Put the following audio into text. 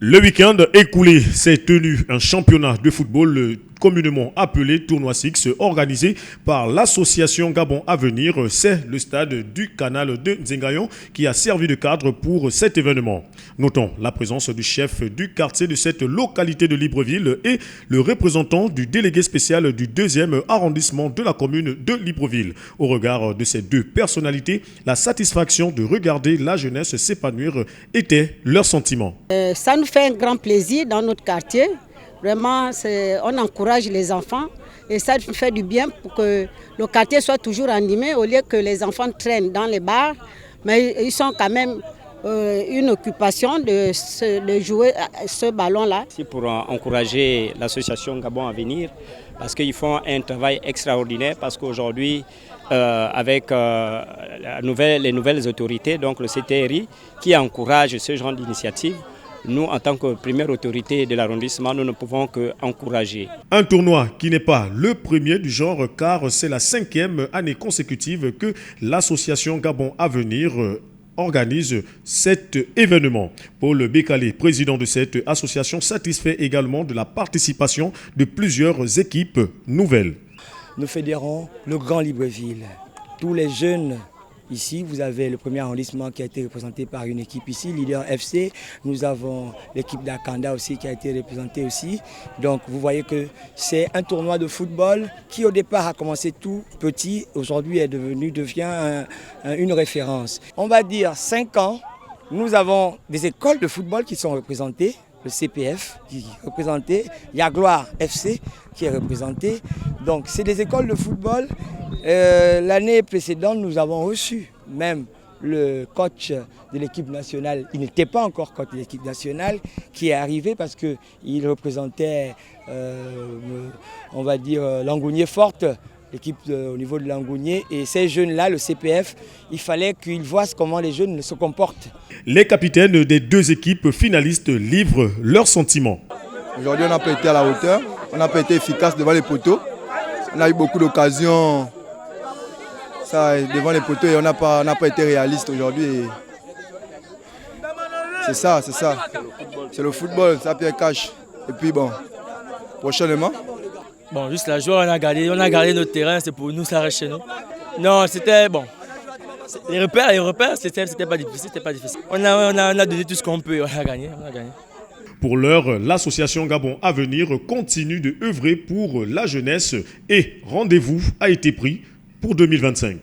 Le week-end écoulé s'est tenu un championnat de football communément appelé Tournoi Six, organisé par l'association Gabon Avenir. C'est le stade du canal de Nzengayon qui a servi de cadre pour cet événement. Notons la présence du chef du quartier de cette localité de Libreville et le représentant du délégué spécial du 2e arrondissement de la commune de Libreville. Au regard de ces deux personnalités, la satisfaction de regarder la jeunesse s'épanouir était leur sentiment. Ça nous fait un grand plaisir dans notre quartier. Vraiment, on encourage les enfants et ça nous fait du bien pour que le quartier soit toujours animé au lieu que les enfants traînent dans les bars. Mais ils sont quand même une occupation de jouer à ce ballon-là. C'est pour encourager l'association Gabon Avenir parce qu'ils font un travail extraordinaire parce qu'aujourd'hui, avec les nouvelles autorités, donc le CTRI, qui encourage ce genre d'initiative, nous, en tant que première autorité de l'arrondissement, nous ne pouvons qu'encourager. Un tournoi qui n'est pas le premier du genre car c'est la 5e année consécutive que l'association Gabon Avenir organise cet événement. Paul Bécalé, président de cette association, satisfait également de la participation de plusieurs équipes nouvelles. Nous fédérons le Grand Libreville. Tous les jeunes ici, vous avez le premier arrondissement qui a été représenté par une équipe ici, Leader FC. Nous avons l'équipe d'Akanda aussi qui a été représentée aussi. Donc vous voyez que c'est un tournoi de football qui au départ a commencé tout petit, aujourd'hui devient une référence. On va dire 5 ans, nous avons des écoles de football qui sont représentées. Le CPF qui est représenté, il y a Gloire FC qui est représenté. Donc c'est des écoles de football. L'année précédente, nous avons reçu même le coach de l'équipe nationale. Il n'était pas encore coach de l'équipe nationale, qui est arrivé parce qu'il représentait, on va dire, Langounier Forte, l'équipe au niveau de Langounier. Et ces jeunes-là, le CPF, il fallait qu'ils voient comment les jeunes se comportent. Les capitaines des deux équipes finalistes livrent leurs sentiments. Aujourd'hui, on n'a pas été à la hauteur, on n'a pas été efficace devant les poteaux. On a eu beaucoup d'occasions devant les poteaux et on n'a pas été réaliste aujourd'hui. C'est ça. C'est le football, ça Pierre cache. Et puis bon, prochainement. Bon, juste la joie, on a gardé notre terrain, c'est pour nous, ça reste chez nous. Non, c'était bon. Les repères, c'était pas difficile, On a donné tout ce qu'on peut, on a gagné. Pour l'heure, l'association Gabon Avenir continue de œuvrer pour la jeunesse et rendez-vous a été pris pour 2025.